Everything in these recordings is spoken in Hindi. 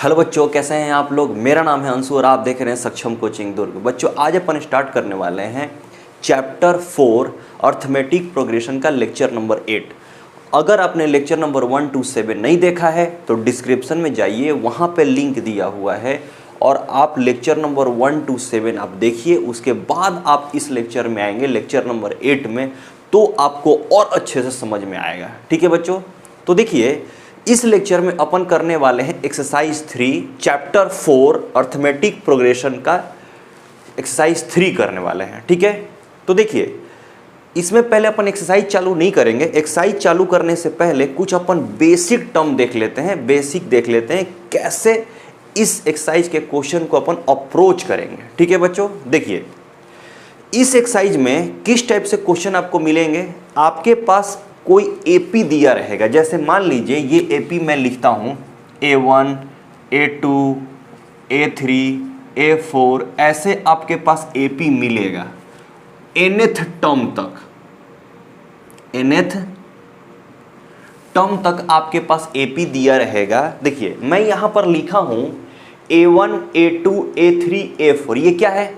हेलो बच्चों, कैसे हैं आप लोग। मेरा नाम है अंशु और आप देख रहे हैं सक्षम कोचिंग दुर्ग। बच्चों, आज अपन स्टार्ट करने वाले हैं चैप्टर 4 अर्थमेटिक प्रोग्रेशन का लेक्चर नंबर 8। अगर आपने लेक्चर नंबर 1 to 7 नहीं देखा है तो डिस्क्रिप्शन में जाइए, वहाँ पे लिंक दिया हुआ है और आप लेक्चर नंबर 1 to 7 आप देखिए। उसके बाद आप इस लेक्चर में आएंगे, लेक्चर नंबर 8 में, तो आपको और अच्छे से समझ में आएगा। ठीक है बच्चों, तो देखिए इस लेक्चर में अपन करने वाले हैं एक्सरसाइज 3 चैप्टर 4 अर्थमेटिक प्रोग्रेशन का एक्सरसाइज 3 करने वाले हैं। ठीक है, तो देखिए इसमें पहले अपन एक्सरसाइज चालू नहीं करेंगे। एक्सरसाइज चालू करने से पहले कुछ अपन बेसिक टर्म देख लेते हैं, बेसिक देख लेते हैं कैसे इस एक्सरसाइज के क्वेश्चन को अपन अप्रोच करेंगे। ठीक है बच्चों, देखिए इस एक्सरसाइज में किस टाइप से क्वेश्चन आपको मिलेंगे। आपके पास कोई एपी दिया रहेगा, जैसे मान लीजिए ये एपी मैं लिखता हूँ A1, A2, A3, A4, ऐसे आपके पास एपी मिलेगा nth टर्म तक। nth टर्म तक आपके पास एपी दिया रहेगा। देखिए मैं यहाँ पर लिखा हूँ A1, A2, A3, A4, ये क्या है?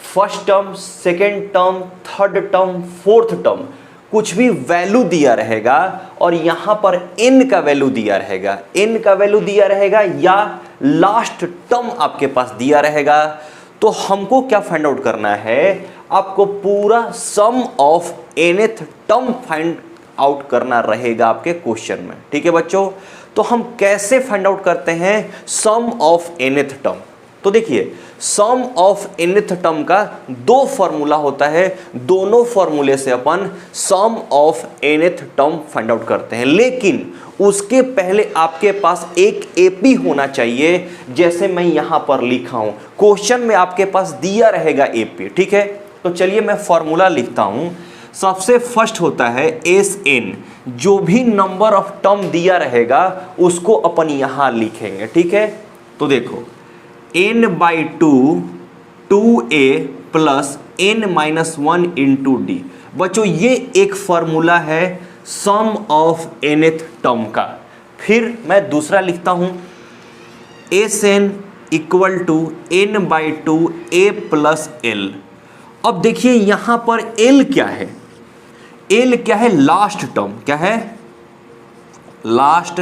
First term, second term, third term, fourth term, कुछ भी वैल्यू दिया रहेगा और यहां पर n का वैल्यू दिया रहेगा, n का वैल्यू दिया रहेगा या लास्ट टर्म आपके पास दिया रहेगा। तो हमको क्या फाइंड आउट करना है? आपको पूरा sum of nth term find out करना रहेगा आपके क्वेश्चन में। ठीक है बच्चों, तो हम कैसे फाइंड आउट करते हैं सम ऑफ nth टर्म? तो देखिए सम ऑफ nth टर्म का दो फॉर्मूला होता है, दोनों फॉर्मूले से अपन sum of nth term find out करते हैं। लेकिन उसके पहले आपके पास एक एपी होना चाहिए, जैसे मैं यहां पर लिखा हूं, क्वेश्चन में आपके पास दिया रहेगा एपी। ठीक है, तो चलिए मैं फॉर्मूला लिखता हूं। सबसे फर्स्ट होता है Sn, जो भी नंबर ऑफ टर्म दिया रहेगा उसको अपन यहां लिखेंगे। ठीक है, तो देखो n/2 2a plus n-1 into D. बच्चों ये एक फॉर्मूला है सम ऑफ nth टर्म का। फिर मैं दूसरा लिखता हूं Sn equal to n/2 a plus l। अब देखिए यहां पर l क्या है? l क्या है? Last term. क्या है? Last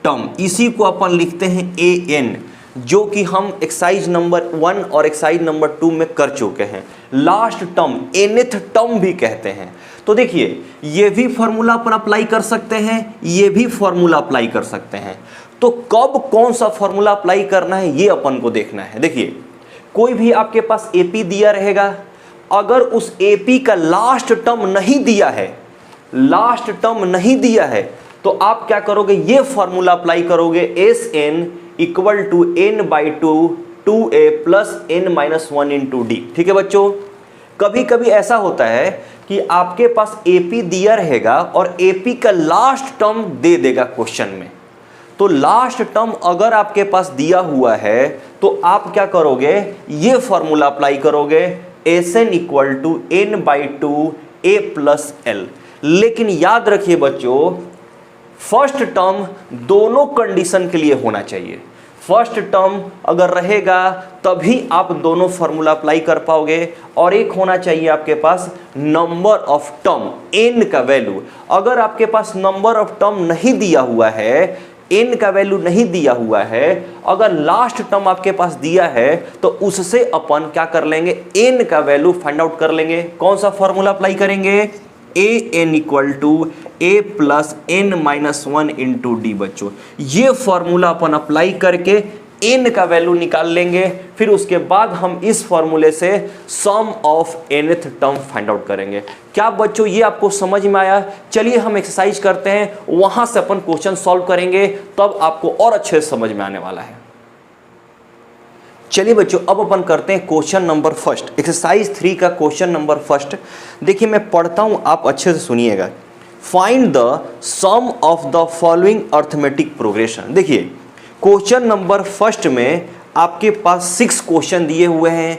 term. इसी को अपन लिखते हैं an, जो कि हम एक्सरसाइज नंबर 1 और एक्सरसाइज नंबर 2 में कर चुके हैं। लास्ट टर्म nth टर्म भी कहते हैं। तो देखिए ये भी फॉर्मूला अपन अप्लाई कर सकते हैं, ये भी फॉर्मूला अप्लाई कर सकते हैं। तो कब कौन सा फॉर्मूला अप्लाई करना है ये अपन को देखना है। देखिए कोई भी आपके पास एपी दिया रहेगा, अगर उस एपी का लास्ट टर्म नहीं दिया है, लास्ट टर्म नहीं दिया है, तो आप क्या करोगे? ये फॉर्मूला अप्लाई करोगे Sn equal to n/2 2a plus n-1 into d. ठीक है बच्चों, कभी कभी ऐसा होता है कि आपके पास एपी दिया रहेगा और एपी का लास्ट टर्म दे देगा क्वेश्चन में। तो लास्ट टर्म अगर आपके पास दिया हुआ है तो आप क्या करोगे? ये फॉर्मूला अप्लाई करोगे Sn equal to n/2 a plus l। लेकिन याद रखिए बच्चों, फर्स्ट टर्म दोनों कंडीशन के लिए होना चाहिए। फर्स्ट टर्म अगर रहेगा तभी आप दोनों फॉर्मूला अप्लाई कर पाओगे। और एक होना चाहिए आपके पास नंबर ऑफ टर्म, n का वैल्यू। अगर आपके पास नंबर ऑफ टर्म नहीं दिया हुआ है, n का वैल्यू नहीं दिया हुआ है, अगर लास्ट टर्म आपके पास दिया है, तो उससे अपन क्या कर लेंगे? n का वैल्यू फाइंड आउट कर लेंगे। कौन सा फॉर्मूला अप्लाई करेंगे? an equal to a plus n-1 into D. बच्चों ये फॉर्मूला अपन अप्लाई करके n का वैल्यू निकाल लेंगे। फिर उसके बाद हम इस फॉर्मूले से sum of nth term find out करेंगे। क्या बच्चों ये आपको समझ में आया? चलिए हम एक्सरसाइज करते हैं, वहां से अपन क्वेश्चन सॉल्व करेंगे, तब आपको और अच्छे से समझ में आने वाला है। चलिए बच्चों अब अपन करते हैं क्वेश्चन नंबर फर्स्ट, एक्सरसाइज 3 का क्वेश्चन नंबर फर्स्ट। देखिए मैं पढ़ता हूं, आप अच्छे से सुनिएगा। Find the sum of the following arithmetic progression. देखिए क्वेश्चन नंबर फर्स्ट में आपके पास 6 क्वेश्चन दिए हुए हैं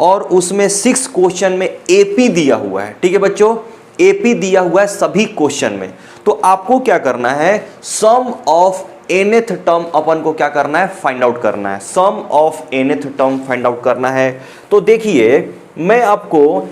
और उसमें 6 क्वेश्चन में एपी दिया हुआ है। ठीक है बच्चों, एपी दिया हुआ है सभी क्वेश्चन में। तो आपको क्या करना है? सम ऑफ nth टर्म अपन को क्या करना है, फाइंड आउट करना है, sum of nth term find out करना है। तो देखिए मैं आपको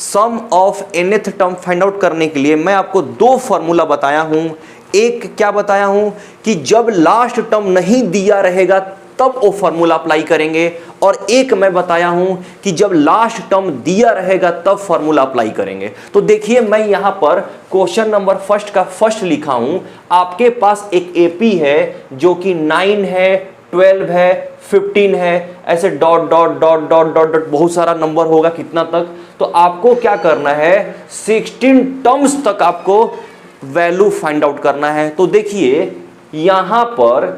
sum of nth term find out करने के लिए मैं आपको दो फॉर्मूला बताया हूं। एक क्या बताया हूं कि जब लास्ट टर्म नहीं दिया रहेगा तब वो फॉर्मूला अप्लाई करेंगे, और एक मैं बताया हूं कि जब लास्ट टर्म दिया रहेगा तब फॉर्मूला अप्लाई करेंगे। तो देखिए मैं यहां पर क्वेश्चन नंबर फर्स्ट का फर्स्ट लिखा हूं। आपके पास एक एपी है जो कि 9 है, 12 है, 15 है, ऐसे dot dot dot dot dot dot बहुत सारा नंबर होगा कितना तक। तो आपको क्या करना है, 16 टर्म्स तक आपको वैल्यू फाइंड आउट करना है। तो देखिए यहां पर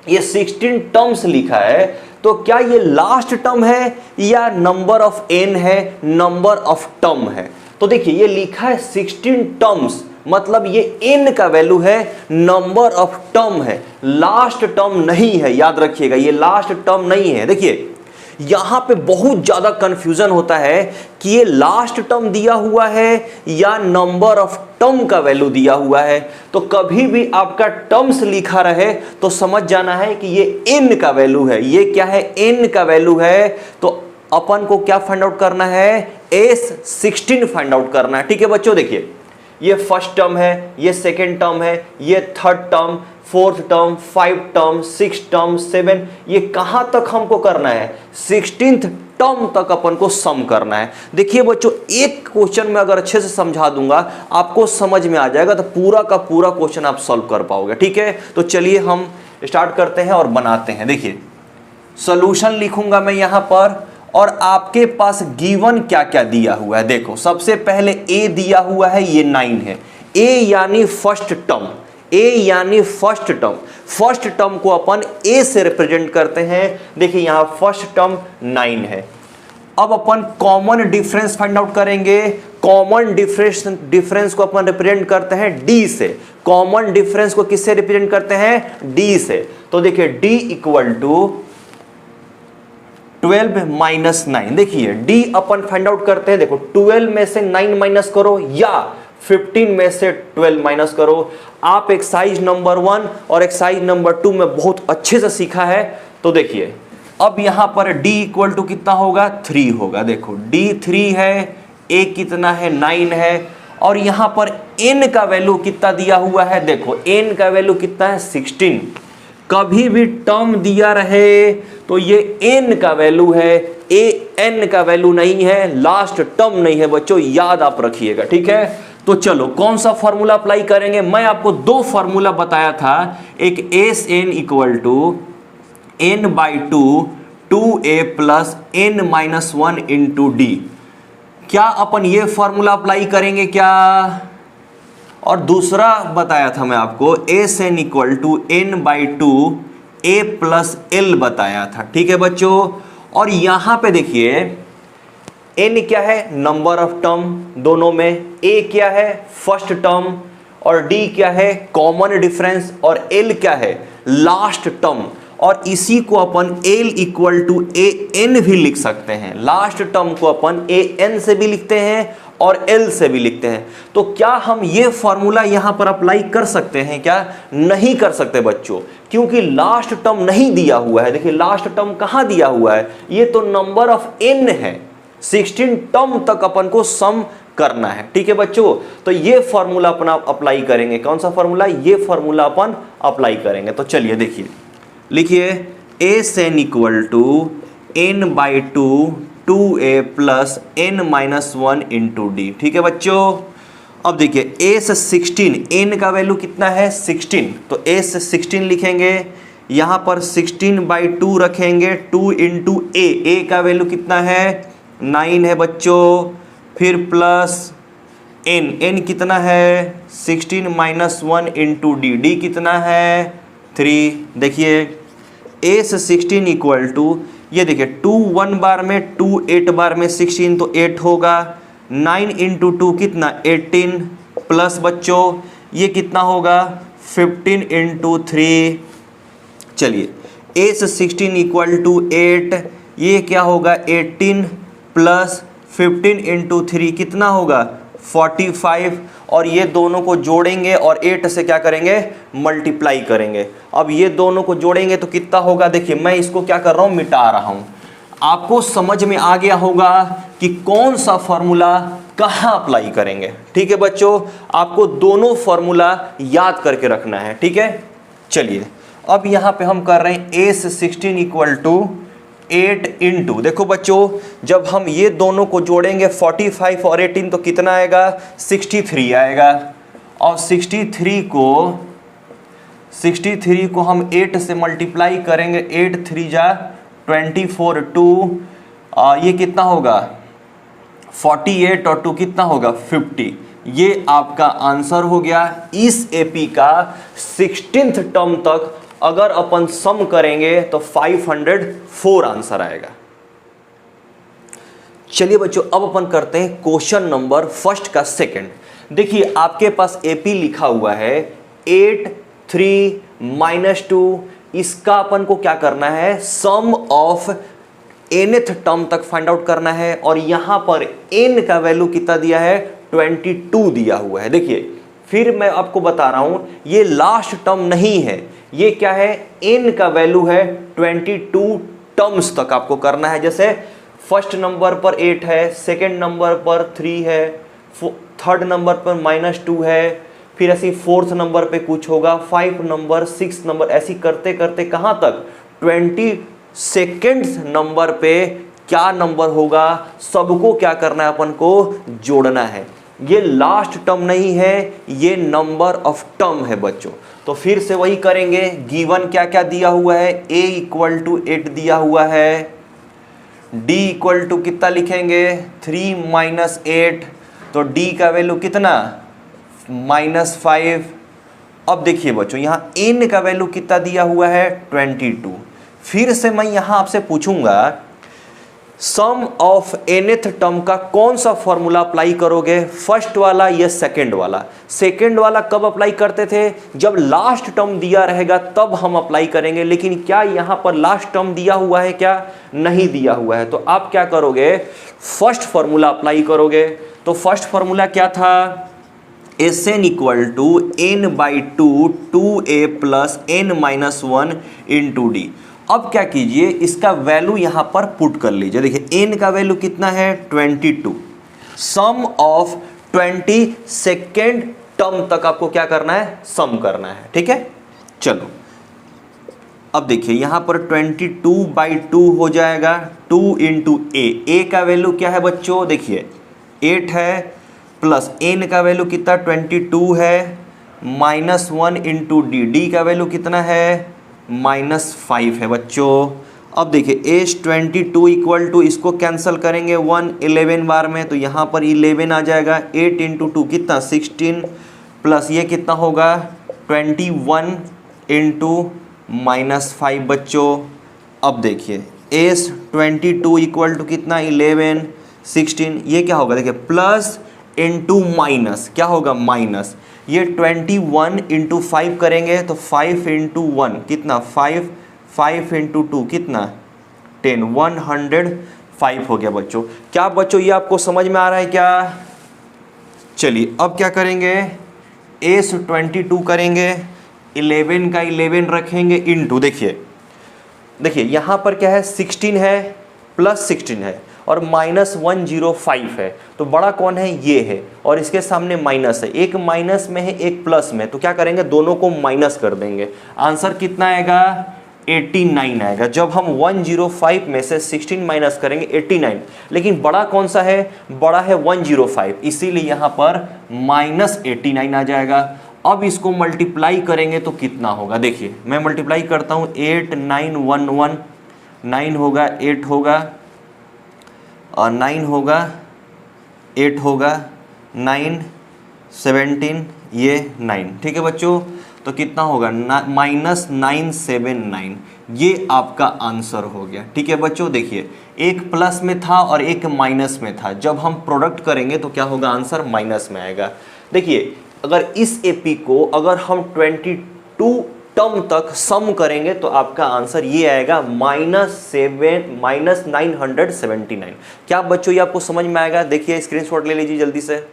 ये 16 टर्म्स लिखा है, तो क्या ये लास्ट टर्म है या नंबर ऑफ n है, नंबर ऑफ टर्म है। तो देखिए ये लिखा है 16 टर्म्स, मतलब ये n का वैल्यू है, नंबर ऑफ टर्म है, लास्ट टर्म नहीं है। याद रखिएगा ये लास्ट टर्म नहीं है। देखिए यहां पे बहुत ज्यादा कंफ्यूजन होता है कि ये लास्ट टर्म दिया हुआ है या नंबर ऑफ टर्म का वैल्यू दिया हुआ है। तो कभी भी आपका टर्म्स लिखा रहे तो समझ जाना है कि ये n का वैल्यू है। ये क्या है, n का वैल्यू है। तो अपन को क्या फाइंड आउट करना है, S16 फाइंड आउट करना है। ठीक है बच्चों, देखिए ये फर्स्ट टर्म है, ये सेकेंड टर्म है, ये third term, fourth term, 5 term, 6 term, 7, ये कहां तक हमको करना है, 16th टर्म तक अपन को सम करना है। देखिए बच्चों एक क्वेश्चन में अगर अच्छे से समझा दूंगा आपको समझ में आ जाएगा, तो पूरा का पूरा क्वेश्चन आप सॉल्व कर पाओगे। ठीक है, तो चलिए हम स्टार्ट करते हैं और बनाते हैं। देखिए सॉल्यूशन लिखूंगा मैं यहां पर, और आपके पास गिवन क्या क्या दिया हुआ है। देखो सबसे पहले a दिया हुआ है, ये 9 है, a यानी फर्स्ट टर्म, a यानी फर्स्ट टर्म। फर्स्ट टर्म को अपन a से रिप्रेजेंट करते हैं। देखिए यहां फर्स्ट टर्म 9 है। अब अपन कॉमन डिफरेंस फाइंड आउट करेंगे। कॉमन डिफरेंस को अपन रिप्रेजेंट करते हैं d से। कॉमन डिफरेंस को किससे रिप्रेजेंट करते हैं, d से। तो देखिए d इक्वल टू 12 माइनस 9। देखिए d अपन फाइंड आउट करते हैं। देखो 12 में से 9 माइनस करो या 15 में से 12 माइनस करो। आप एक्सरसाइज नंबर 1 और एक्सरसाइज नंबर 2 में बहुत अच्छे से सीखा है। तो देखिए अब यहां पर d इक्वल टू कितना होगा, 3 होगा। देखो d 3 है, a कितना है, 9 है, और यहां पर n का वैल्यू कितना दिया हुआ है। देखो n का वैल्यू कितना है, 16। कभी भी टर्म दिया रहे तो ये n का वैल्यू है, n का वैल्यू नहीं है, लास्ट टर्म नहीं है बच्चों, याद आप रखिएगा। ठीक है, तो चलो कौन सा फॉर्मूला अप्लाई करेंगे। मैं आपको दो फॉर्मूला बताया था, एक Sn equal to n/2 2a plus n-1 into d. क्या अपन ये फॉर्मूला अप्लाई करेंगे क्या। और दूसरा बताया था मैं आपको Sn equal to n/2 a plus l बताया था। ठीक है बच्चों, और यहां पे देखिए n क्या है, नंबर ऑफ टर्म दोनों में, a क्या है फर्स्ट टर्म, और d क्या है कॉमन डिफरेंस, और l क्या है लास्ट टर्म। और इसी को अपन l equal to a n भी लिख सकते हैं। लास्ट टर्म को अपन a n से भी लिखते हैं और l से भी लिखते हैं। तो क्या हम ये फॉर्मूला यहां पर अप्लाई कर सकते हैं क्या, नहीं कर सकते बच्चों, क्योंकि लास्ट टर्म नहीं दिया हुआ है। देखिए लास्ट टर्म कहां दिया हुआ है, ये तो नंबर ऑफ n है, 16 टर्म तक अपन को सम करना है। ठीक है बच्चों, तो ये फॉर्मूला अपना अप्लाई करेंगे। कौन सा फॉर्मूला, ये फॉर्मूला अपन अप्लाई करेंगे। तो चलिए देखिए, लिखिए Sn equal to n/2 2a plus n-1 into d. ठीक है बच्चों, अब देखिए S16, n का वैल्यू कितना है 16, तो S16 लिखेंगे। यहां पर 16/2 रखेंगे, 2 इंटू a का वैल्यू कितना है 9 है बच्चों, फिर प्लस n कितना है 16 माइनस 1 इंटू डी कितना है 3। देखिए S16 इक्वल टू, ये देखिए 2 1 बार में, 2 8 बार में 16, तो 8 होगा। 9 इंटू 2 कितना 18, प्लस बच्चों ये कितना होगा 15 इंटू 3। चलिए S16 इक्वल टू 8, ये क्या होगा 18 प्लस 15 इंटू 3 कितना होगा 45 और ये दोनों को जोड़ेंगे और 8 से क्या करेंगे, मल्टीप्लाई करेंगे। अब ये दोनों को जोड़ेंगे तो कितना होगा, देखिए मैं इसको क्या कर रहा हूँ, मिटा रहा हूँ। आपको समझ में आ गया होगा कि कौन सा फॉर्मूला कहाँ अप्लाई करेंगे। ठीक है बच्चों, आपको दोनों फॉर्मूला याद करके रखना है। ठीक है, चलिए अब यहाँ पे हम कर रहे हैं A16 इक्वल टू 8 इंटू, देखो बच्चों जब हम ये दोनों को जोड़ेंगे 45 और 18 तो कितना आएगा, 63 आएगा। और 63 को हम 8 से मल्टीप्लाई करेंगे, 8 3 जा 24 2 ये कितना होगा 48 और 2 कितना होगा 50। ये आपका आंसर हो गया। इस एपी का 16th टर्म तक अगर अपन सम करेंगे तो 504 आंसर आएगा। चलिए बच्चों अब अपन करते हैं क्वेश्चन नंबर फर्स्ट का सेकंड। देखिए आपके पास एपी लिखा हुआ है 8 3 -2, इसका अपन को क्या करना है, सम ऑफ nth टर्म तक फाइंड आउट करना है। और यहां पर n का वैल्यू कितना दिया है, 22 दिया हुआ है। देखिए फिर मैं आपको बता रहा हूं ये लास्ट टर्म नहीं है, ये क्या है, n का वैल्यू है 22 टर्म्स तक आपको करना है। जैसे फर्स्ट नंबर पर 8 है, सेकंड नंबर पर 3 है, थर्ड नंबर पर -2 है, फिर ऐसी फोर्थ नंबर पे कुछ होगा, 5 नंबर 6 नंबर, ऐसी करते करते कहां तक 22nd नंबर पे क्या नंबर होगा, सबको क्या करना है, अपन को जोड़ना है। ये लास्ट टर्म नहीं है, ये नंबर ऑफ टर्म है बच्चों। तो फिर से वही करेंगे, गिवन क्या क्या दिया हुआ है, a इक्वल टू 8 दिया हुआ है, d इक्वल टू कितना लिखेंगे 3 - 8, तो d का वैल्यू कितना -5। अब देखिए बच्चों यहाँ n का वैल्यू कितना दिया हुआ है 22। फिर से मैं यहाँ आपसे पूछूंगा सम ऑफ nth टर्म का कौन सा फॉर्मूला अप्लाई करोगे, फर्स्ट वाला या सेकंड वाला। सेकंड वाला कब अप्लाई करते थे, जब लास्ट टर्म दिया रहेगा तब हम अप्लाई करेंगे। लेकिन क्या यहाँ पर लास्ट टर्म दिया हुआ है, क्या नहीं दिया हुआ है, तो आप क्या करोगे, फर्स्ट फॉर्मूला अप्लाई करोगे। तो फर्स्ट फॉर्मूला क्या था, Sn equal to n/2 2a plus n-1 into d. अब क्या कीजिए, इसका वैल्यू यहां पर पुट कर लीजिए। देखिए n का वैल्यू कितना है 22, सम ऑफ 22nd टर्म तक आपको क्या करना है, सम करना है। ठीक है, चलो अब देखिए यहां पर 22/2 हो जाएगा, 2 इंटू a का वैल्यू क्या है बच्चों, देखिए 8 है, प्लस n का वैल्यू कितना 22 है, -1 इंटू डी का वैल्यू कितना है -5 है बच्चों। अब देखिए S22 इक्वल टू, इसको कैंसिल करेंगे 1 11 बार में, तो यहाँ पर 11 आ जाएगा, 8 इंटू 2 कितना 16, प्लस ये कितना होगा 21 इंटू -5 बच्चों। अब देखिए S22 इक्वल टू कितना 11 16, ये क्या होगा, देखिए प्लस इंटू माइनस, क्या होगा माइनस, ये 21 इंटू 5 करेंगे तो 5 इंटू 1 कितना 5, 5 इंटू 2 कितना 10, 105 हो गया बच्चों। क्या बच्चों ये आपको समझ में आ रहा है क्या। चलिए अब क्या करेंगे, S22 करेंगे, 11 का 11 रखेंगे इंटू, देखिए यहाँ पर क्या है 16 है, प्लस 16 है और -105 है, तो बड़ा कौन है, ये है, और इसके सामने माइनस है, एक माइनस में है एक प्लस में, तो क्या करेंगे दोनों को माइनस कर देंगे। आंसर कितना आएगा 89 आएगा। जब हम 105 में से 16 माइनस करेंगे 89, लेकिन बड़ा कौन सा है, बड़ा है 105, इसीलिए यहाँ पर -89 आ जाएगा। अब इसको मल्टीप्लाई करेंगे तो कितना होगा, देखिए मैं मल्टीप्लाई करता हूँ, 8 9 1 1 9 होगा, 8 होगा और 9 होगा, 8 होगा, 9 17 ये 9। ठीक है बच्चों, तो कितना होगा -979, ये आपका आंसर हो गया। ठीक है बच्चों, देखिए एक प्लस में था और एक माइनस में था, जब हम प्रोडक्ट करेंगे तो क्या होगा, आंसर माइनस में आएगा। देखिए अगर इस एपी को अगर हम 22 टर्म तक सम करेंगे तो आपका आंसर ये आएगा -979। क्या बच्चों ये आपको समझ में आएगा, देखिए स्क्रीनशॉट ले लीजिए जल्दी से।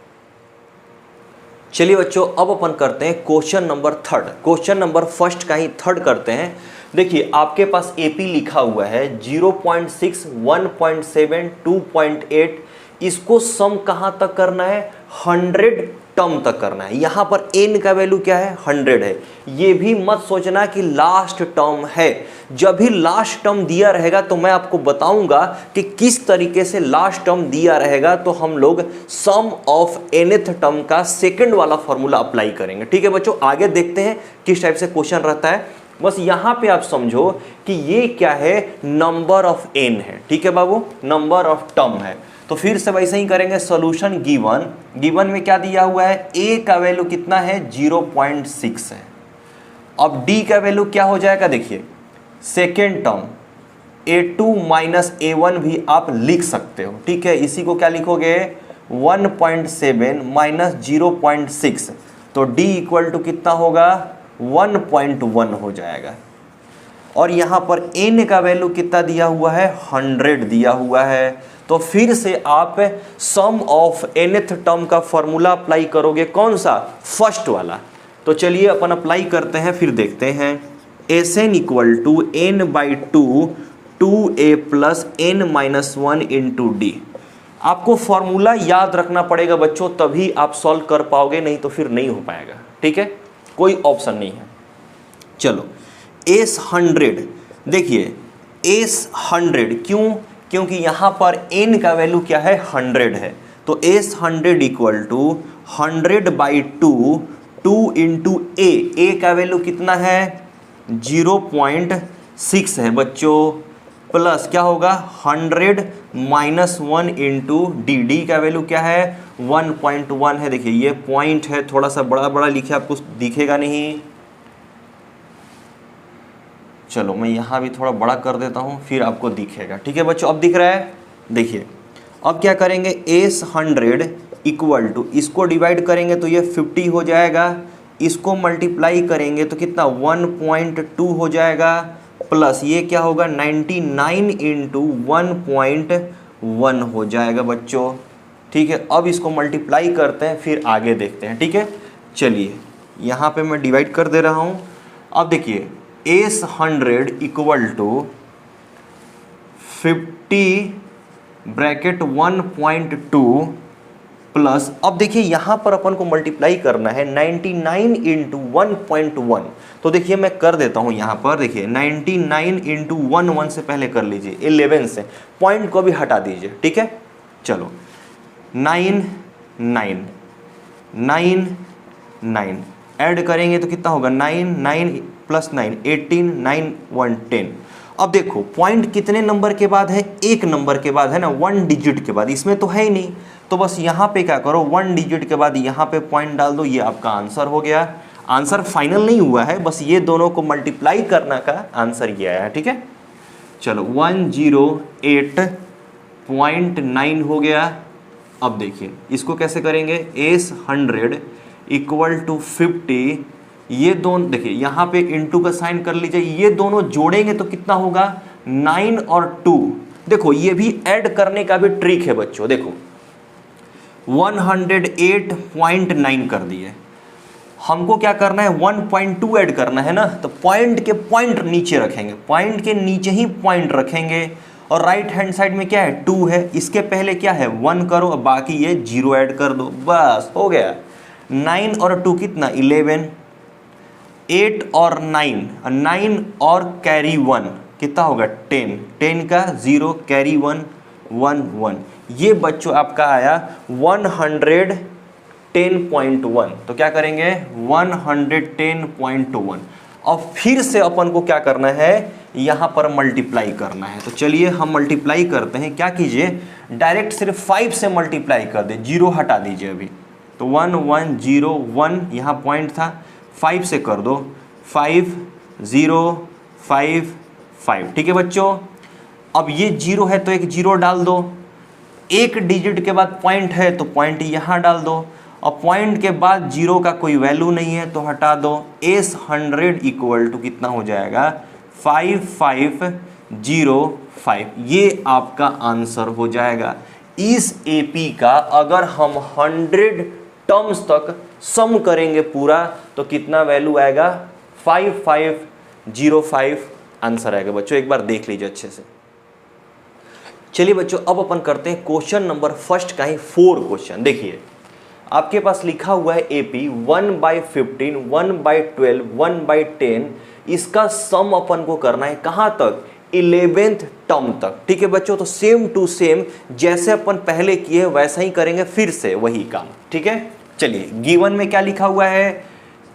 चलिए बच्चों, अब अपन करते हैं question number third. Question number first का ही थर्ड करते हैं। देखिए आपके पास एपी लिखा हुआ है 0.6, 1.7, 2.8। इसको सम कहाँ तक करना है? 100 टर्म तक करना है। यहाँ पर n का वैल्यू क्या है? 100 है। ये भी मत सोचना कि लास्ट टर्म है। जब भी लास्ट टर्म दिया रहेगा तो मैं आपको बताऊंगा कि किस तरीके से लास्ट टर्म दिया रहेगा, तो हम लोग सम ऑफ nth टर्म का सेकंड वाला फॉर्मूला अप्लाई करेंगे। ठीक है बच्चों, आगे देखते हैं किस टाइप से क्वेश्चन रहता है। बस यहां पे आप समझो कि ये क्या है? नंबर ऑफ n है। ठीक है बाबू, नंबर ऑफ टर्म है। तो फिर से वैसे ही करेंगे। सॉल्यूशन गिवन में क्या दिया हुआ है? a का वैल्यू कितना है? 0.6 है। अब d का वैल्यू क्या हो जाएगा? देखिए second term a2 minus a1 भी आप लिख सकते हो। ठीक है, इसी को क्या लिखोगे? 1.7 माइनस 0.6, तो d इक्वल टू कितना होगा? 1.1 हो जाएगा। और यहाँ पर n का वैल्यू कितना दिया हुआ है? 100 दिया हुआ है। तो फिर से आप सम ऑफ nth टर्म का फॉर्मूला अप्लाई करोगे। कौन सा? फर्स्ट वाला। तो चलिए अपन अप्लाई करते हैं, फिर देखते हैं। Sn equal to n/2 2a plus n-1 into d. आपको फॉर्मूला याद रखना पड़ेगा बच्चों, तभी आप सॉल्व कर पाओगे, नहीं तो फिर नहीं हो पाएगा। ठीक है, कोई ऑप्शन नहीं है। चलो एस 100, देखिए एस 100 क्यों? क्योंकि यहाँ पर n का वैल्यू क्या है? 100 है। तो एस 100 इक्वल टू 100/2 2 इंटू ए का वैल्यू कितना है? 0.6 है बच्चों, प्लस क्या होगा? 100 माइनस 1 इंटू डी का वैल्यू क्या है? 1.1 है। देखिए ये पॉइंट है, थोड़ा सा बड़ा बड़ा लिखे, आपको दिखेगा नहीं। चलो मैं यहाँ भी थोड़ा बड़ा कर देता हूँ, फिर आपको दिखेगा। ठीक है बच्चों, अब दिख रहा है? देखिए अब क्या करेंगे? एस 100 इक्वल टू, इसको डिवाइड करेंगे तो ये 50 हो जाएगा, इसको मल्टीप्लाई करेंगे तो कितना? 1.2 हो जाएगा, प्लस ये क्या होगा? 99 इंटू 1.1 हो जाएगा बच्चों। ठीक है, अब इसको मल्टीप्लाई करते हैं, फिर आगे देखते हैं। ठीक है, चलिए यहाँ पे मैं डिवाइड कर दे रहा हूँ। अब देखिए S 100 equal to 50 bracket 1.2 plus, अब देखिए यहाँ पर अपन को मल्टीप्लाई करना है 99 इंटू 1.1। तो देखिए मैं कर देता हूँ यहाँ पर। देखिए 99 इंटू 1 से पहले कर लीजिए 11 से, पॉइंट को भी हटा दीजिए। ठीक है, चलो 9 9 9 9 ऐड करेंगे तो कितना होगा? 9 9 प्लस 9 18 9 1 10। अब देखो पॉइंट कितने नंबर के बाद है? एक नंबर के बाद है ना, 1 डिजिट के बाद। इसमें तो है ही नहीं, तो बस यहाँ पे क्या करो? 1 डिजिट के बाद यहाँ पे पॉइंट डाल दो, ये आपका आंसर हो गया। आंसर फाइनल नहीं हुआ है, बस ये दोनों को मल्टीप्लाई करना का आंसर ये आया है। ठीक है, चलो 108.9 हो गया। अब देखिए इसको कैसे करेंगे? एस 100 इक्वल टू 50, ये दोनों देखिए यहाँ पे इंटू का साइन कर लीजिए, ये दोनों जोड़ेंगे तो कितना होगा? 9 और 2। देखो ये भी ऐड करने का भी ट्रिक है बच्चों। देखो 108.9 कर दिए, हमको क्या करना है? 1.2 ऐड करना है ना, तो पॉइंट के पॉइंट नीचे रखेंगे, पॉइंट के नीचे ही पॉइंट रखेंगे। और राइट हैंड साइड में क्या है? 2 है, इसके पहले क्या है? 1 करो, और बाकी ये 0 ऐड कर दो, बस हो गया। 9 और 2 कितना? 11। 8 और 9, 9 और कैरी 1 कितना होगा? 10। 10 का 0 कैरी 1 1 1। ये बच्चों आपका आया 110.1। तो क्या करेंगे? 110.1। और फिर से अपन को क्या करना है? यहाँ पर मल्टीप्लाई करना है। तो चलिए हम मल्टीप्लाई करते हैं। क्या कीजिए? डायरेक्ट सिर्फ 5 से मल्टीप्लाई कर दे, 0 हटा दीजिए अभी। तो 1 1 0 1 यहाँ पॉइंट था, 5 से कर दो, 5 0 5 5। ठीक है बच्चों, अब ये 0 है तो एक 0 डाल दो, एक डिजिट के बाद पॉइंट है तो पॉइंट यहाँ डाल दो, और पॉइंट के बाद 0 का कोई वैल्यू नहीं है तो हटा दो। एस 100 इक्वल टू कितना हो जाएगा? 5505। ये आपका आंसर हो जाएगा। इस एपी का अगर हम 100 टर्म्स तक सम करेंगे पूरा तो कितना वैल्यू आएगा 5505 आंसर आएगा बच्चों। एक बार देख लीजिए अच्छे से। चलिए बच्चों अब अपन करते हैं क्वेश्चन नंबर फर्स्ट का ही 4 क्वेश्चन। देखिए आपके पास लिखा हुआ है एपी 1/15, 1/12, 1/10, इसका सम अपन को करना है कहां तक 11th टर्म तक। ठीक है बच्चों, तो सेम टू सेम जैसे अपन पहले किए वैसा ही करेंगे, फिर से वही काम। ठीक है, चलिए गिवन में क्या लिखा हुआ है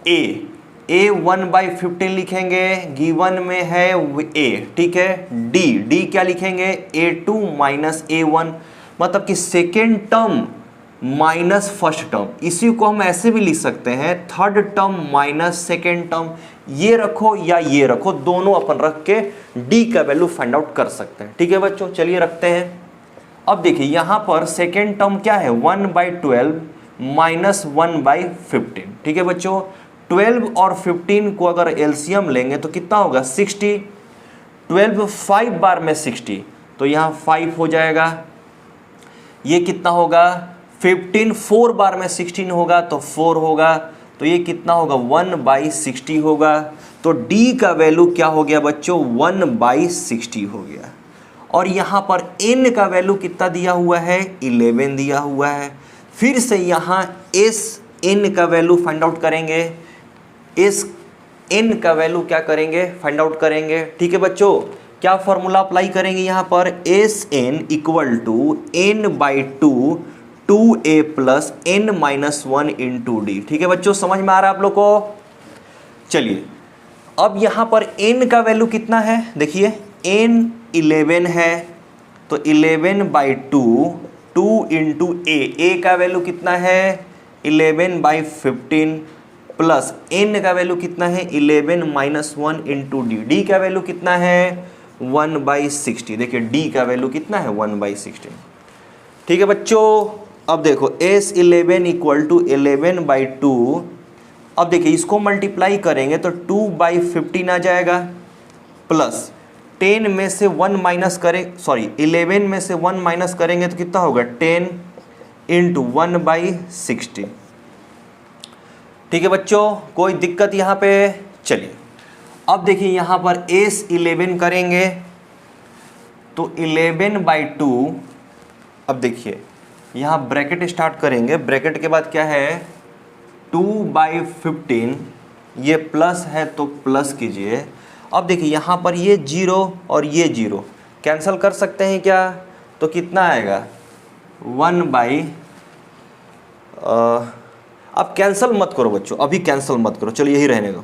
ए 1/15 लिखेंगे, गिवन में है ए। ठीक है, डी क्या लिखेंगे A2 माइनस A1, मतलब कि second term minus first term. इसी को हम ऐसे भी लिख सकते हैं third term minus second term. ये रखो या ये रखो, दोनों अपन रख के डी का वैल्यू फाइंड आउट कर सकते हैं। ठीक है बच्चों, चलिए रखते हैं। अब देखिए यहां पर सेकेंड टर्म क्या है 1/12 माइनस 1/15। ठीक है बच्चों, 12 और 15 को अगर एलसीएम लेंगे तो कितना होगा 60। 12 5 बार में 60 तो यहाँ 5 हो जाएगा। ये कितना होगा 15 4 बार में 16 होगा तो 4 होगा, तो ये कितना होगा 1/60 होगा। तो D का वैल्यू क्या हो गया बच्चों 1/60 हो गया। और यहाँ पर N का वैल्यू कितना दिया हुआ है 11 दिया हुआ है। फिर से यहाँ S N का वैल्यू फाइंड आउट करेंगे, S N का वैल्यू क्या करेंगे फाइंड आउट करेंगे। ठीक है बच्चों, क्या फॉर्मूला अप्लाई करेंगे यहाँ पर SN equal to N/2 2a plus N-1 into d. ठीक है बच्चों, समझ में आ रहा है आप लोग को। चलिए अब यहां पर n का वैल्यू कितना है, देखिए n 11 है तो 11/2 2 इंटू a का वैल्यू कितना है 11/15 प्लस n का वैल्यू कितना है 11 माइनस 1 इंटू डी का वैल्यू कितना है 1/60। देखिए d का वैल्यू कितना है 1/60। ठीक है बच्चों, अब देखो S11 इक्वल टू 11/2। अब देखिए इसको मल्टीप्लाई करेंगे तो 2/15 आ जाएगा, प्लस 10 में से 1 माइनस करें, सॉरी 11 में से 1 माइनस करेंगे तो कितना होगा 10 इंटू 1/60। ठीक है बच्चों, कोई दिक्कत यहाँ पे। चलिए अब देखिए यहाँ पर S11 करेंगे तो 11/2। अब देखिए यहाँ ब्रैकेट स्टार्ट करेंगे, ब्रैकेट के बाद क्या है 2/15, ये प्लस है तो प्लस कीजिए। अब देखिए यहाँ पर ये 0 और ये 0 कैंसिल कर सकते हैं क्या, तो कितना आएगा 1/। अब कैंसिल मत करो बच्चों, अभी कैंसिल मत करो, चलो यही रहने दो,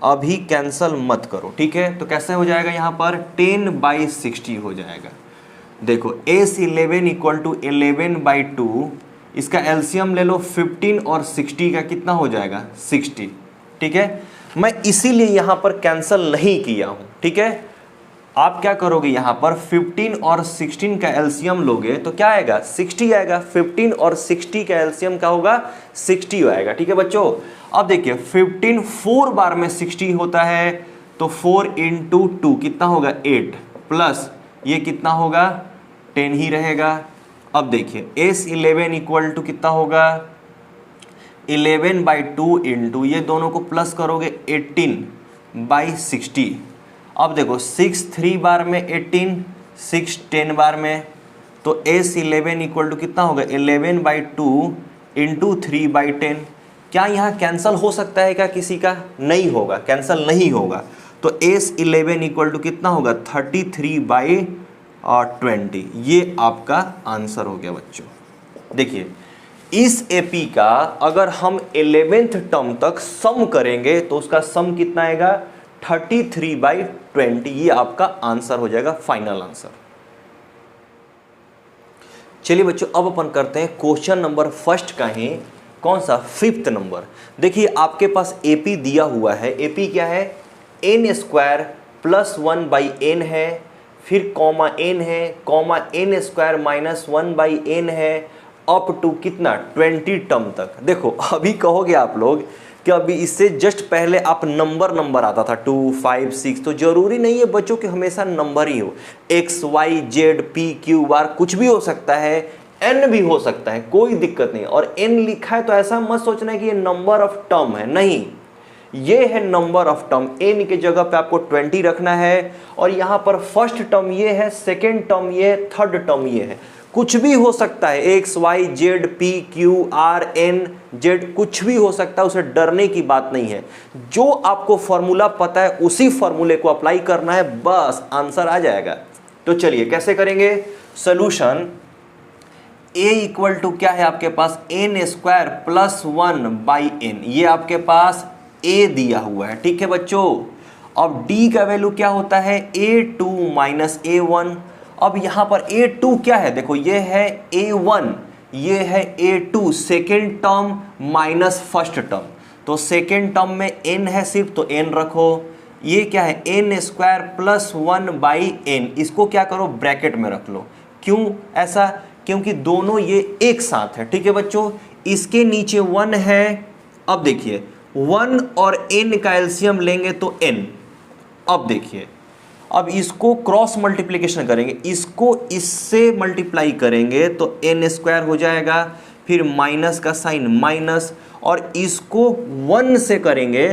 अभी कैंसिल मत करो। ठीक है, तो कैसे हो जाएगा यहाँ पर 10/60 हो जाएगा। देखो S11 इक्वल टू 11/2, इसका एलसीएम ले लो 15 और 60 का कितना हो जाएगा 60। ठीक है, मैं इसीलिए यहाँ पर कैंसिल नहीं किया हूँ। ठीक है, आप क्या करोगे यहाँ पर 15 और 16 का एलसीएम लोगे तो क्या आएगा 60 आएगा। 15 और 60 का एलसीएम क्या होगा 60 आएगा। ठीक है बच्चों, अब देखिए 15 4 बार में 60 होता है तो 4 इंटू 2 कितना होगा 8, प्लस ये कितना होगा 10 ही रहेगा। अब देखिए S11 इक्वल टू कितना होगा 11/2 इंटू ये दोनों को प्लस करोगे 18/60। अब देखो 6 3 बार में 18, 6 10 बार में, तो S11 इक्वल टू कितना होगा 11/2 इंटू 3/10। क्या यहाँ कैंसल हो सकता है क्या किसी का, नहीं होगा, कैंसल नहीं होगा। तो S11 इक्वल टू कितना होगा 33/20। ये आपका आंसर हो गया बच्चों। देखिए इस एपी का अगर हम 11th टर्म तक सम करेंगे तो उसका सम कितना आएगा 33/20। ये आपका आंसर हो जाएगा, फाइनल आंसर। चलिए बच्चों अब अपन करते हैं क्वेश्चन नंबर फर्स्ट का ही कौन सा 5th नंबर। देखिए आपके पास एपी दिया हुआ है, एपी क्या है n² + 1/n है, फिर कॉमा n है, कॉमा n² - 1/n है, अप टू कितना 20 टर्म तक। देखो अभी कहोगे आप लोग कि अभी इससे जस्ट पहले आप नंबर आता था 2 5 6, तो जरूरी नहीं है बच्चों कि हमेशा नंबर ही हो, x y z p q r कुछ भी हो सकता है। n भी हो सकता है, कोई दिक्कत नहीं। और n लिखा है तो ऐसा मत सोचना है कि ये नंबर ऑफ टर्म है, नहीं, ये है नंबर ऑफ टर्म। n की जगह पे आपको 20 रखना है, और यहां पर फर्स्ट टर्म ये है, सेकेंड टर्म ये है, थर्ड टर्म ये है। कुछ भी हो सकता है, x y z p q r n z, कुछ भी हो सकता है, उसे डरने की बात नहीं है। जो आपको फॉर्मूला पता है उसी फॉर्मूले को अप्लाई करना है, बस आंसर आ जाएगा। तो चलिए कैसे करेंगे सोल्यूशन। a इक्वल टू क्या है आपके पास, n स्क्वायर प्लस 1/n, ये आपके पास a दिया हुआ है, ठीक है बच्चों। अब d का वैल्यू क्या होता है, a2 माइनस a1। अब यहां पर a2 क्या है, देखो ये है a1, ये है a2 second term minus first term. तो सेकेंड टर्म में n है सिर्फ, तो n रखो। ये क्या है, n स्क्वायर प्लस 1/n, इसको क्या करो ब्रैकेट में रख लो। क्यों ऐसा, क्योंकि दोनों ये एक साथ है, ठीक है बच्चों। इसके नीचे 1 है। अब देखिए 1 और n का एलसीएम लेंगे तो n। अब देखिए, अब इसको क्रॉस मल्टीप्लिकेशन करेंगे, इसको इससे मल्टीप्लाई करेंगे तो n स्क्वायर हो जाएगा, फिर माइनस का साइन माइनस, और इसको 1 से करेंगे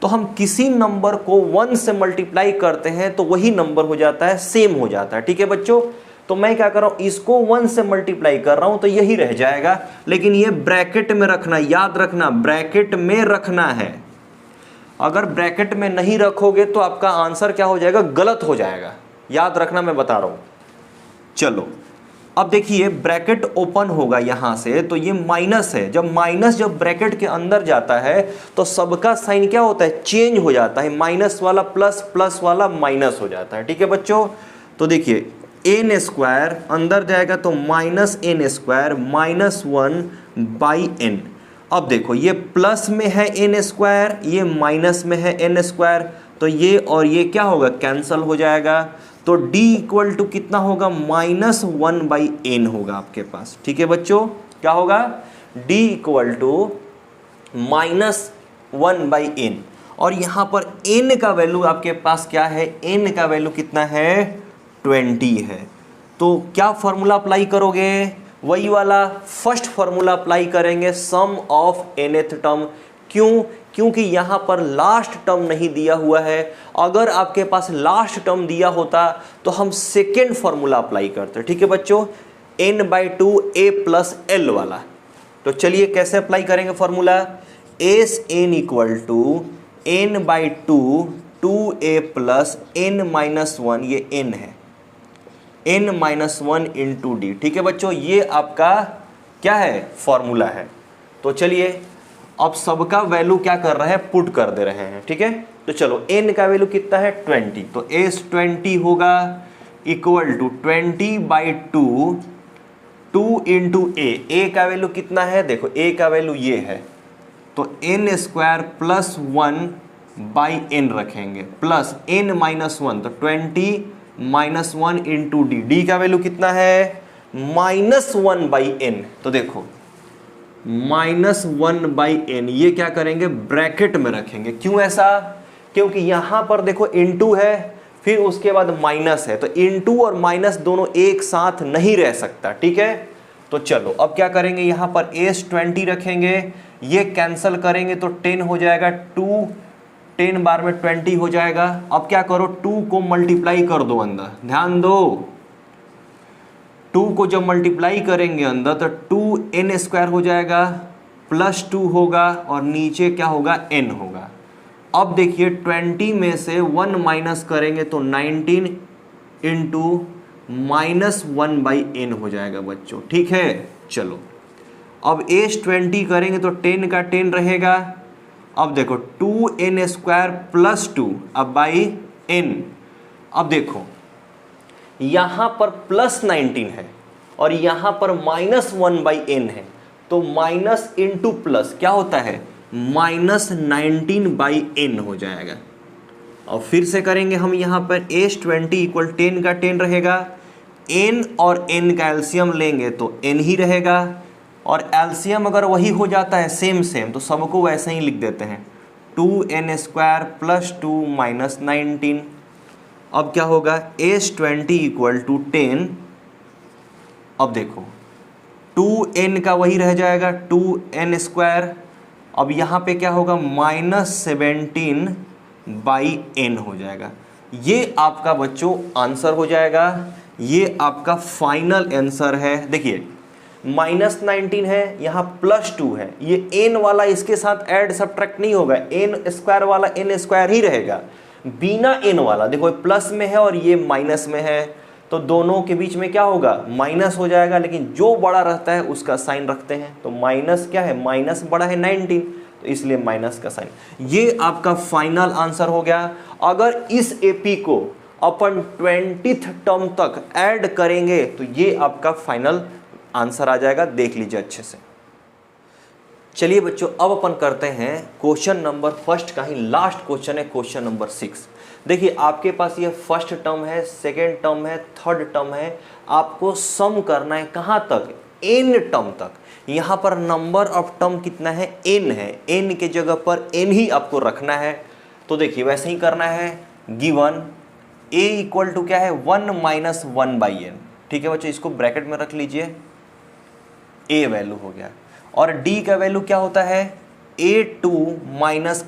तो हम किसी नंबर को 1 से मल्टीप्लाई करते हैं तो वही नंबर हो जाता है, सेम हो जाता है, ठीक है बच्चों। तो मैं क्या कर रहा हूं, इसको 1 से मल्टीप्लाई कर रहा हूं तो यही रह जाएगा, लेकिन ये ब्रैकेट में रखना, याद रखना ब्रैकेट में रखना है। अगर ब्रैकेट में नहीं रखोगे तो आपका आंसर क्या हो जाएगा, गलत हो जाएगा, याद रखना, मैं बता रहा हूं। चलो अब देखिए ब्रैकेट ओपन होगा यहां से, तो ये माइनस है। जब माइनस जब ब्रैकेट के अंदर जाता है तो सबका साइन क्या होता है, चेंज हो जाता है, माइनस वाला प्लस, प्लस वाला माइनस हो जाता है, ठीक है बच्चों। तो देखिए n स्क्वायर अंदर जाएगा तो minus n square minus 1/n। अब देखो ये प्लस में है n स्क्वायर, ये माइनस में है n स्क्वायर, तो ये और ये क्या होगा, कैंसल हो जाएगा। तो d इक्वल टू कितना होगा, माइनस 1/n होगा आपके पास, ठीक है बच्चों। क्या होगा, d equal to minus 1/n, और यहां पर n का वैल्यू आपके पास क्या है, n का वैल्यू कितना है, 20 है। तो क्या फॉर्मूला अप्लाई करोगे, वही वाला फर्स्ट फॉर्मूला अप्लाई करेंगे, सम ऑफ nth टर्म। क्यों, क्योंकि यहां पर लास्ट टर्म नहीं दिया हुआ है। अगर आपके पास लास्ट टर्म दिया होता तो हम सेकेंड फॉर्मूला अप्लाई करते, ठीक है बच्चों, n/2 a प्लस l वाला। तो चलिए कैसे अप्लाई करेंगे formula, S n equal to n/2 2a plus n-1, ये n है, n-1 इंटू डी, ठीक है बच्चों। ये आपका क्या है, फॉर्मूला है। तो चलिए अब सबका वैल्यू क्या कर रहे हैं, पुट कर दे रहे हैं, ठीक है। तो चलो n का वैल्यू कितना है, 20, तो s20 होगा इक्वल टू 20/2 2 इंटू a का वैल्यू कितना है, देखो a का वैल्यू ये है, तो n स्क्वायर प्लस 1/n रखेंगे, प्लस n-1, तो 20 माइनस 1 इंटू डी, डी का वैल्यू कितना है, माइनस 1/n। तो देखो माइनस 1/n, ये क्या करेंगे, ब्रैकेट में रखेंगे। क्यों ऐसा, क्योंकि यहां पर देखो इंटू है, फिर उसके बाद माइनस है, तो इंटू और माइनस दोनों एक साथ नहीं रह सकता, ठीक है। तो चलो अब क्या करेंगे, यहां पर s20 रखेंगे, ये कैंसल करेंगे तो 10 हो जाएगा, 2 10 बार में 20 हो जाएगा। अब क्या करो, 2 को मल्टीप्लाई कर दो अंदर, ध्यान दो, 2 को जब मल्टीप्लाई करेंगे अंदर तो 2n स्क्वायर हो जाएगा, प्लस 2 होगा, और नीचे क्या होगा, n होगा। अब देखिए 20 में से 1 माइनस करेंगे तो 19 इंटू माइनस 1/n हो जाएगा बच्चों, ठीक है। चलो अब s20 करेंगे तो 10 का 10 रहेगा। अब देखो 2n स्क्वायर प्लस 2 अब बाई n। अब देखो यहां पर प्लस 19 है और यहां पर माइनस 1/n है, तो माइनस इंटू प्लस क्या होता है, माइनस 19/n हो जाएगा। और फिर से करेंगे हम, यहां पर s20 इक्वल 10 का 10 रहेगा, n और n का एलसीएम लेंगे तो n ही रहेगा, और एलसीएम अगर वही हो जाता है सेम सेम तो सबको वैसे ही लिख देते हैं, 2n स्क्वायर प्लस 2 माइनस 19। अब क्या होगा, s20 इक्वल टू 10। अब देखो 2n का वही रह जाएगा 2n²। अब यहाँ पे क्या होगा -17/n हो जाएगा। ये आपका बच्चों आंसर हो जाएगा, ये आपका फाइनल आंसर है। देखिए -19 है, यहाँ +2 है, ये n वाला इसके साथ ऐड सब्ट्रैक्ट नहीं होगा, n² वाला n² ही रहेगा। बिना n वाला देखो प्लस में है और ये माइनस में है, तो दोनों के बीच में क्या होगा माइनस हो जाएगा, लेकिन जो बड़ा रहता है उसका साइन रखते हैं। तो माइनस क्या है, माइनस बड़ा है 19, तो इसलिए माइनस का साइन। ये आपका फाइनल आंसर हो गया। अगर इस एपी को अपन 20th टर्म तक ऐड करेंगे तो ये आपका फाइनल आंसर आ जाएगा, देख लीजिए अच्छे से। चलिए बच्चों अब अपन करते हैं क्वेश्चन नंबर फर्स्ट का ही लास्ट क्वेश्चन है, क्वेश्चन नंबर 6। देखिए आपके पास ये फर्स्ट टर्म है, सेकेंड टर्म है, थर्ड टर्म है, आपको सम करना है कहाँ तक, n टर्म तक। यहाँ पर नंबर ऑफ टर्म कितना है, n है, n के जगह पर n ही आपको रखना है। तो देखिए वैसे ही करना है, गिवन a इक्वल टू क्या है 1 - 1/n। ठीक है बच्चों, इसको ब्रैकेट में रख लीजिए, a वैल्यू हो गया, और d का वैल्यू क्या होता है a2 -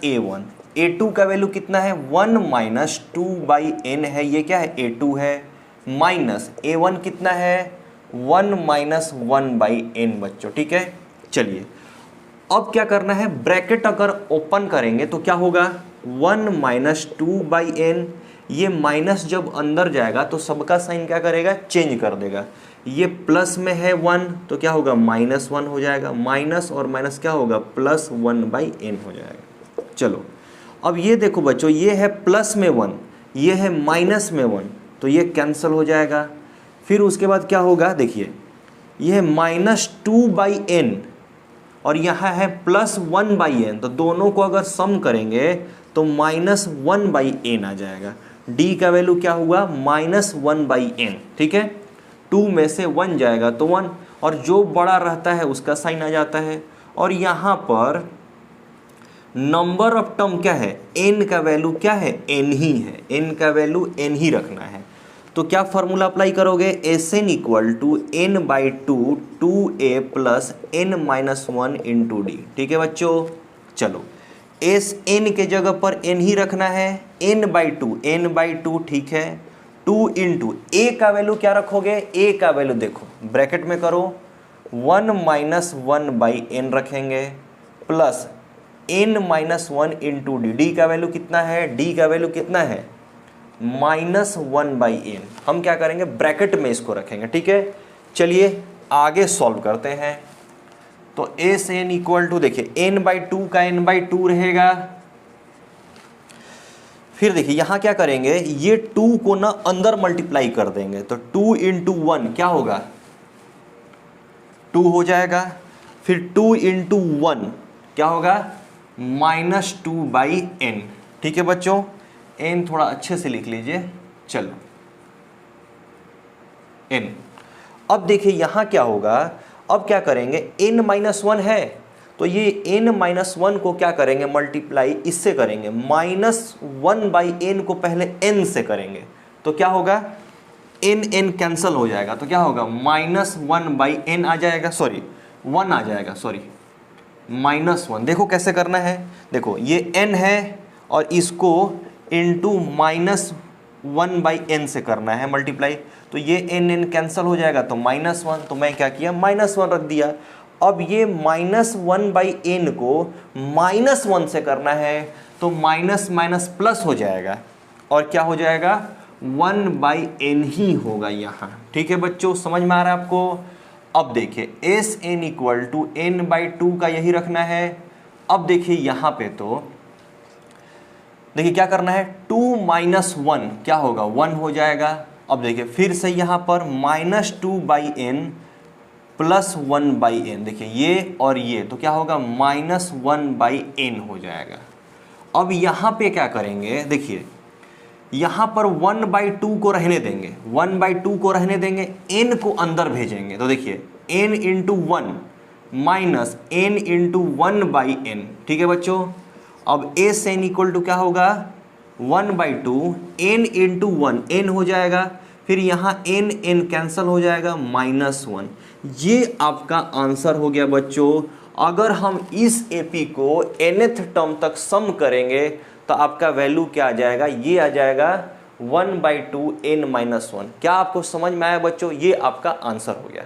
a1। a2 का वैल्यू कितना है 1 - 2/n है, ये क्या है a2 है, माइनस a1 कितना है 1 - 1/n बच्चों। ठीक है, चलिए अब क्या करना है, ब्रैकेट अगर ओपन करेंगे तो क्या होगा 1 - 2/n। ये माइनस जब अंदर जाएगा तो सबका साइन क्या करेगा, चेंज कर देगा। ये प्लस में है 1 तो क्या होगा -1 हो जाएगा, माइनस और माइनस क्या होगा +1/n हो जाएगा। चलो अब ये देखो बच्चों, ये है प्लस में 1, ये है माइनस में 1, तो ये कैंसिल हो जाएगा। फिर उसके बाद क्या होगा, देखिए ये है -2/n और यहाँ है +1/n, तो दोनों को अगर सम करेंगे तो -1/n आ जाएगा। d का वैल्यू क्या हुआ -1/n। ठीक है, 2 में से 1 जाएगा तो 1, और जो बड़ा रहता है उसका साइन आ जाता है। और यहाँ पर नंबर ऑफ टर्म क्या है, n का वैल्यू क्या है n ही है, n का वैल्यू n ही रखना है। तो क्या फॉर्मूला अप्लाई करोगे, Sn = n/2 2a + n-1 × d। ठीक है बच्चों, चलो Sn के जगह पर n ही रखना है, n/2 ठीक है, 2 × a का वैल्यू क्या रखोगे, a का वैल्यू देखो ब्रैकेट में करो 1 - 1/n रखेंगे, प्लस n-1 × d। d का वैल्यू कितना है, d का वैल्यू कितना है -1/n। हम क्या करेंगे, ब्रैकेट में इसको रखेंगे। ठीक है, चलिए आगे सॉल्व करते हैं। तो Sn = देखिए n/2 का n/2 रहेगा। फिर देखिए यहाँ क्या करेंगे, ये 2 को ना अंदर मल्टीप्लाई कर देंगे, तो 2 × 1 क्या होगा 2 हो जाएगा। फिर 2 × 1 क्या होगा -2/n। ठीक है बच्चों, n थोड़ा अच्छे से लिख लीजिए, चलो n। अब देखिए यहाँ क्या होगा, अब क्या करेंगे, n-1 है तो ये n-1 को क्या करेंगे मल्टीप्लाई इससे करेंगे, -1/n को पहले n से करेंगे, तो क्या होगा n कैंसल हो जाएगा, तो क्या होगा -1/n आ जाएगा, सॉरी 1 आ जाएगा, सॉरी -1। देखो कैसे करना है, देखो ये n है और इसको इंटू -1/n से करना है मल्टीप्लाई, तो ये n कैंसिल हो जाएगा, तो -1, तो मैं क्या किया -1 रख दिया। अब ये -1/n को -1 से करना है, तो माइनस माइनस प्लस हो जाएगा और क्या हो जाएगा 1/n ही होगा यहाँ। ठीक है बच्चों, समझ में आ रहा है आपको। अब देखिए Sn = n/2 का यही रखना है। अब देखिए यहाँ पे तो देखिए क्या करना है, 2 - 1 क्या होगा 1 हो जाएगा। अब देखिए फिर से यहाँ पर -2/n + 1/n, देखिए ये और ये तो क्या होगा -1/n हो जाएगा। अब यहाँ पे क्या करेंगे, देखिए यहाँ पर 1/2 को रहने देंगे, 1/2 को रहने देंगे, n को अंदर भेजेंगे, तो देखिए n × 1 - n × 1/n। ठीक है बच्चों, अब Sn = क्या होगा 1/2 n × 1 n हो जाएगा, फिर यहाँ n n कैंसिल हो जाएगा -1। ये आपका आंसर हो गया बच्चों। अगर हम इस AP को nth टर्म तक सम करेंगे तो आपका वैल्यू क्या आ जाएगा, ये आ जाएगा 1/2 n-1। क्या आपको समझ में आया बच्चों? ये आपका आंसर हो गया।